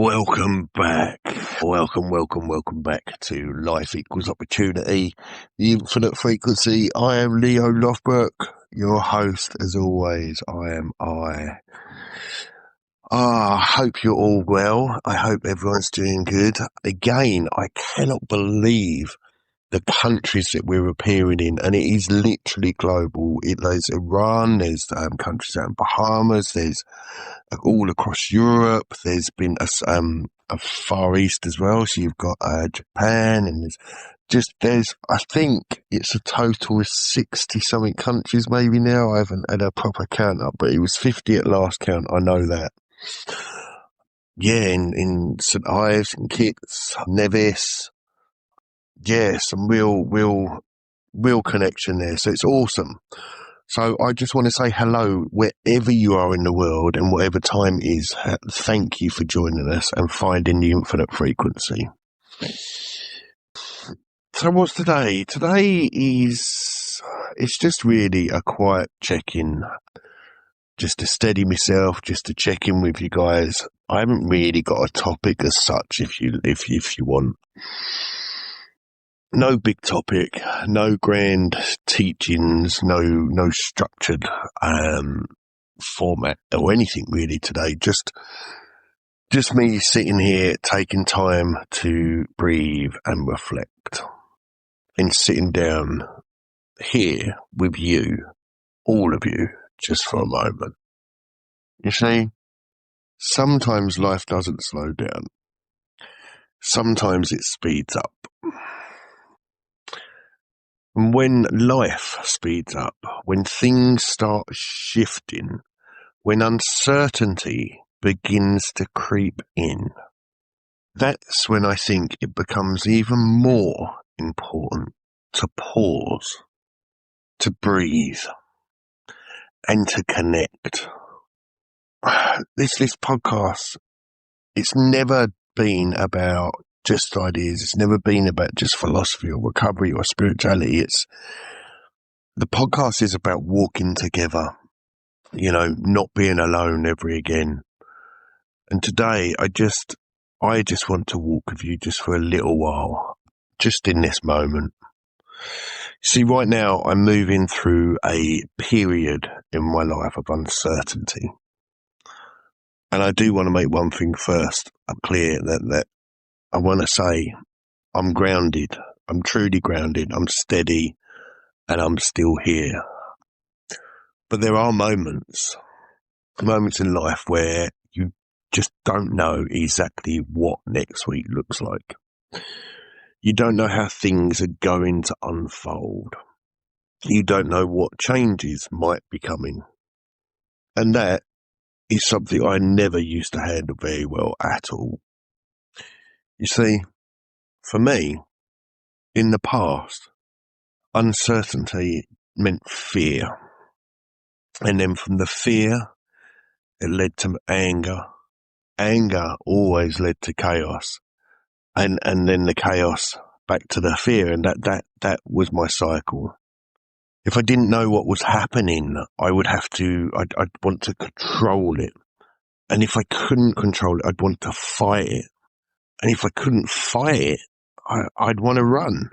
Welcome back. Welcome back to Life Equals Opportunity, the infinite frequency. I am L.E.O. Lothbrock, your host as always. I hope you're all well. I hope everyone's doing good. Again, I cannot believe the countries that we're appearing in, and it is literally global. There's Iran, there's countries out in Bahamas, there's all across Europe. There's been a Far East as well. So you've got Japan, and I think it's a total of 60 something countries maybe now. I haven't had a proper count up, but it was 50 at last count. I know that. Yeah, in St Ives and Kitts, Nevis. Yeah, some real connection there. So it's awesome. So I just want to say hello wherever you are in the world and whatever time it is. Thank you for joining us and finding the infinite frequency. So what's today? Today it's just really a quiet check-in, just to steady myself, just to check in with you guys. I haven't really got a topic as such, if you want. No big topic, no grand teachings, no structured format or anything really today. Just me sitting here taking time to breathe and reflect, and sitting down here with you, all of you, just for a moment. You see, sometimes life doesn't slow down. Sometimes it speeds up. And when life speeds up, when things start shifting, when uncertainty begins to creep in, that's when I think it becomes even more important to pause, to breathe, and to connect. This podcast, it's never been about just ideas. It's never been about just philosophy or recovery or spirituality. The podcast is about walking together, not being alone ever again. And today I just want to walk with you just for a little while, just in this moment. See, right now I'm moving through a period in my life of uncertainty. And I do want to make one thing first clear, that I want to say I'm grounded. I'm truly grounded. I'm steady, and I'm still here. But there are moments in life where you just don't know exactly what next week looks like. You don't know how things are going to unfold. You don't know what changes might be coming. And that is something I never used to handle very well at all. You see, for me, in the past, uncertainty meant fear. And then from the fear, it led to anger. Anger always led to chaos. And then the chaos back to the fear. And that was my cycle. If I didn't know what was happening, I'd want to control it. And if I couldn't control it, I'd want to fight it. And if I couldn't fight it, I'd want to run.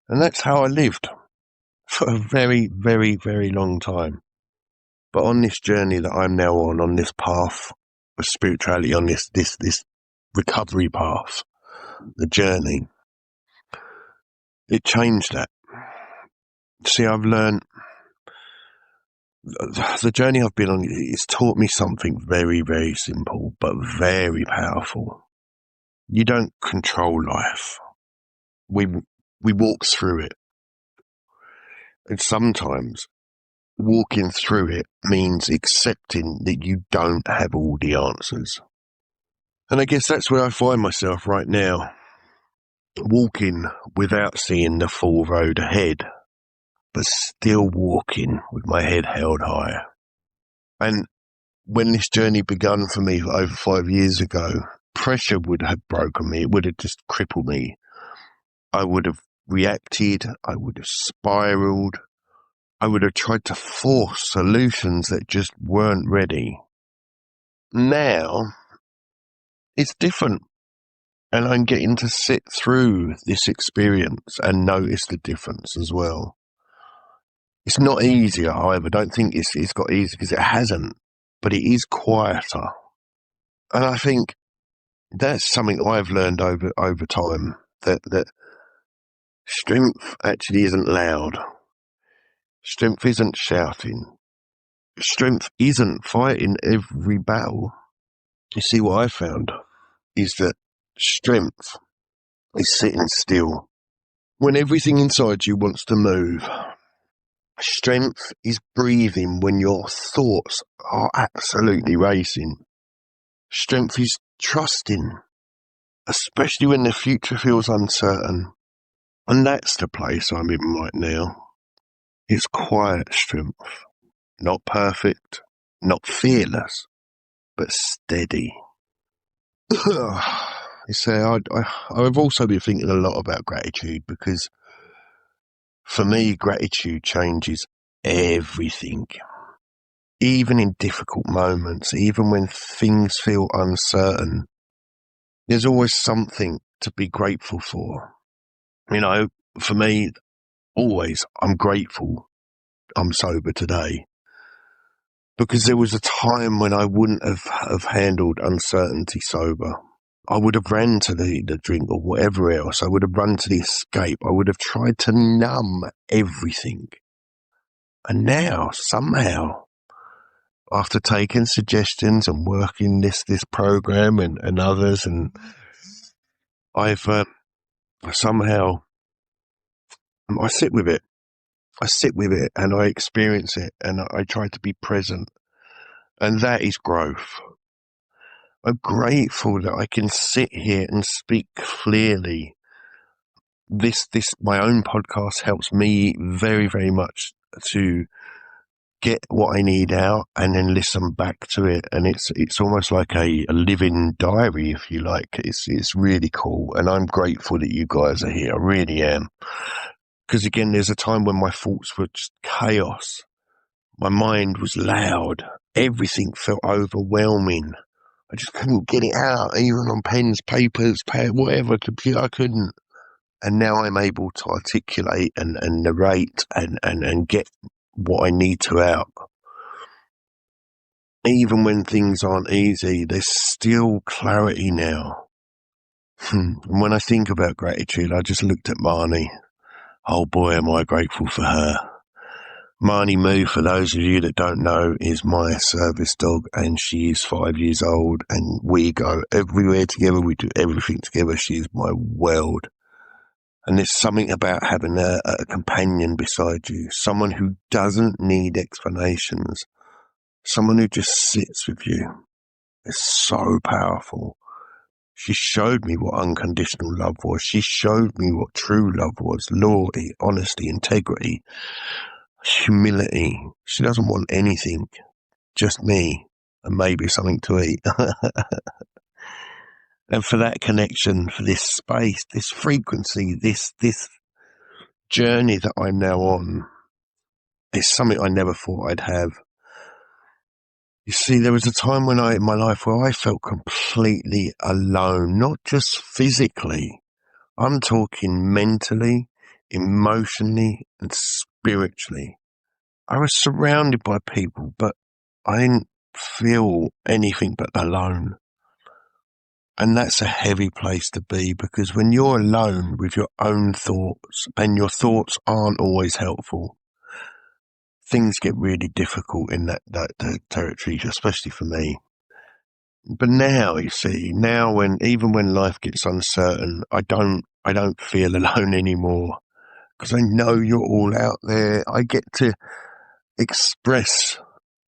And that's how I lived for a very, very, very long time. But on this journey that I'm now on this path of spirituality, on this recovery path, the journey, it changed that. See, I've learned, the journey I've been on, it's taught me something very, very simple, but very powerful. You don't control life. We walk through it. And sometimes walking through it means accepting that you don't have all the answers. And I guess that's where I find myself right now, walking without seeing the full road ahead, but still walking with my head held high. And when this journey began for me over 5 years ago, pressure would have broken me. It would have just crippled me. I would have reacted. I would have spiraled. I would have tried to force solutions that just weren't ready. Now, It's different. And I'm getting to sit through this experience and notice the difference as well. It's not easier, however. Don't think it's got easier, because it hasn't, but it is quieter. And I think that's something I've learned over time, that strength actually isn't loud. Strength isn't shouting. Strength isn't fighting every battle. You see, what I found is that strength is sitting still when everything inside you wants to move. Strength is breathing when your thoughts are absolutely racing. Strength is trusting, especially when the future feels uncertain. And that's the place I'm in right now. It's quiet strength. Not perfect, not fearless, but steady. You see, I've also been thinking a lot about gratitude, because for me, gratitude changes everything. Even in difficult moments, even when things feel uncertain, there's always something to be grateful for. You know, for me, always, I'm grateful I'm sober today, because there was a time when I wouldn't have handled uncertainty sober. I would have ran to the drink or whatever else. I would have run to the escape. I would have tried to numb everything. And now, somehow, after taking suggestions and working this program and others, and I've somehow, I sit with it. I sit with it and I experience it, and I try to be present. And that is growth. I'm grateful that I can sit here and speak clearly. This my own podcast helps me very, very much to get what I need out and then listen back to it. And it's almost like a living diary, if you like. It's really cool. And I'm grateful that you guys are here. I really am. Because again, there's a time when my thoughts were just chaos. My mind was loud. Everything felt overwhelming. I just couldn't get it out, even on pens, papers, whatever, computer, I couldn't. And now I'm able to articulate and narrate and get what I need to out. Even when things aren't easy, there's still clarity now. And when I think about gratitude, I just looked at Marnie. Oh boy, am I grateful for her. Marnie Moo, for those of you that don't know, is my service dog, and she is 5 years old, and we go everywhere together. We do everything together. She is my world. And there's something about having a companion beside you, someone who doesn't need explanations, someone who just sits with you. It's so powerful. She showed me what unconditional love was. She showed me what true love was: loyalty, honesty, integrity, humility. She doesn't want anything, just me and maybe something to eat. And for that connection, for this space, this frequency, this journey that I'm now on, is something I never thought I'd have. You see, there was a time in my life where I felt completely alone, not just physically. I'm talking mentally, emotionally, and spiritually. I was surrounded by people, but I didn't feel anything but alone. And that's a heavy place to be, because when you're alone with your own thoughts, and your thoughts aren't always helpful, things get really difficult in that territory, especially for me. But now, you see, even when life gets uncertain, I don't feel alone anymore, because I know you're all out there. I get to express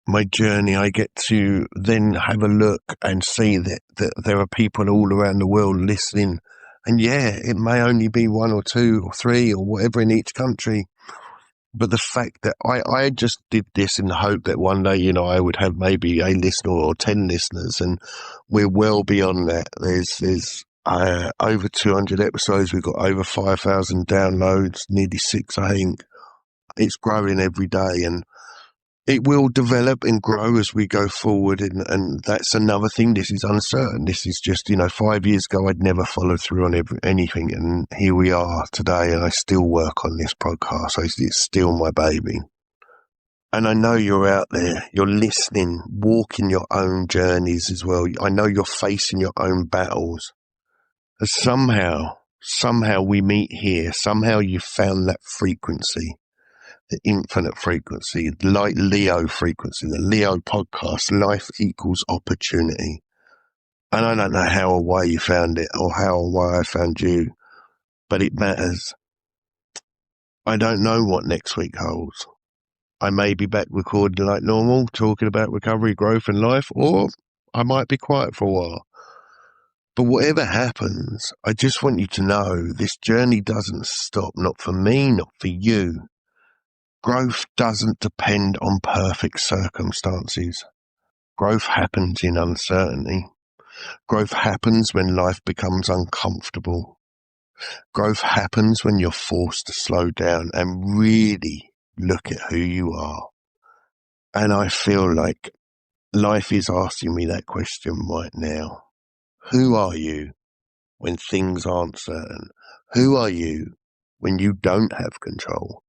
my journey. I get to then have a look and see that there are people all around the world listening. And yeah, it may only be 1 or 2 or 3 or whatever in each country. But the fact that I just did this in the hope that one day, I would have maybe a listener or 10 listeners, and we're well beyond that. There's over 200 episodes. We've got over 5,000 downloads, nearly 6, I think. It's growing every day, and It will develop and grow as we go forward, and that's another thing. This is uncertain. This is just, 5 years ago, I'd never followed through on anything, and here we are today, and I still work on this podcast. It's still my baby. And I know you're out there, you're listening, walking your own journeys as well. I know you're facing your own battles. And somehow we meet here. Somehow you found that frequency. The infinite frequency, like L.E.O frequency, the L.E.O podcast, life equals opportunity. And I don't know how or why you found it or how or why I found you, but it matters. I don't know what next week holds. I may be back recording like normal, talking about recovery, growth and life, or I might be quiet for a while. But whatever happens, I just want you to know this journey doesn't stop, not for me, not for you. Growth doesn't depend on perfect circumstances. Growth happens in uncertainty. Growth happens when life becomes uncomfortable. Growth happens when you're forced to slow down and really look at who you are. And I feel like life is asking me that question right now. Who are you when things aren't certain? Who are you when you don't have control?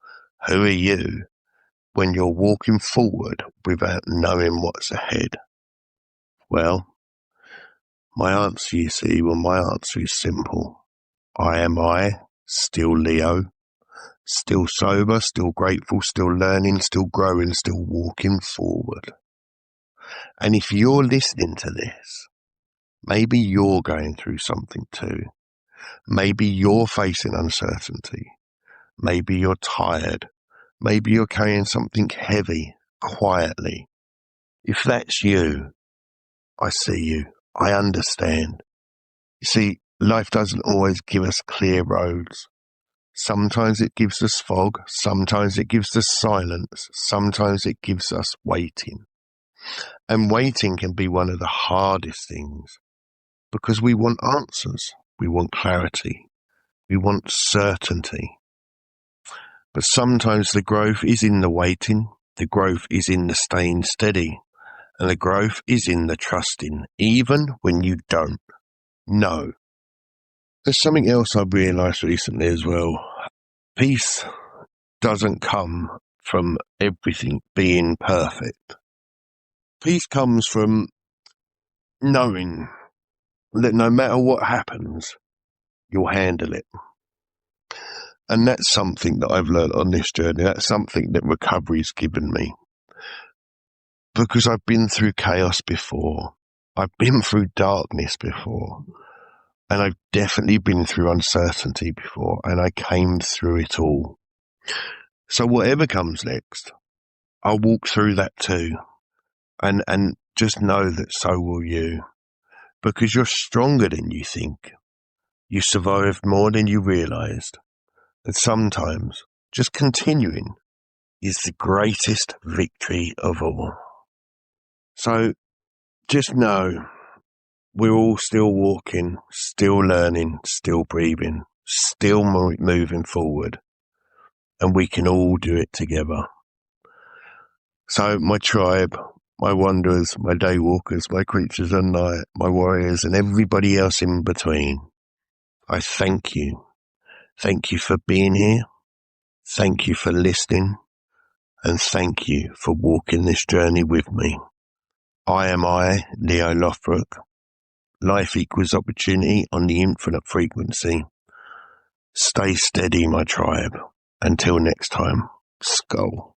Who are you when you're walking forward without knowing what's ahead? Well, my answer is simple. I, still L.E.O, still sober, still grateful, still learning, still growing, still walking forward. And if you're listening to this, maybe you're going through something too. Maybe you're facing uncertainty. Maybe you're tired. Maybe you're carrying something heavy, quietly. If that's you, I see you. I understand. You see, life doesn't always give us clear roads. Sometimes it gives us fog. Sometimes it gives us silence. Sometimes it gives us waiting. And waiting can be one of the hardest things because we want answers. We want clarity. We want certainty. But sometimes the growth is in the waiting. The growth is in the staying steady. And the growth is in the trusting, even when you don't know. There's something else I've realised recently as well. Peace doesn't come from everything being perfect. Peace comes from knowing that no matter what happens, you'll handle it. And that's something that I've learned on this journey. That's something that recovery's given me. Because I've been through chaos before. I've been through darkness before. And I've definitely been through uncertainty before. And I came through it all. So whatever comes next, I'll walk through that too. And just know that so will you. Because you're stronger than you think. You survived more than you realised. And sometimes just continuing is the greatest victory of all. So just know we're all still walking, still learning, still breathing, still moving forward. And we can all do it together. So my tribe, my wanderers, my day walkers, my creatures of night, my warriors, and everybody else in between, I thank you. Thank you for being here. Thank you for listening. And thank you for walking this journey with me. I, L.E.O Lothbrock. Life equals opportunity on the infinite frequency. Stay steady, my tribe. Until next time, Skull.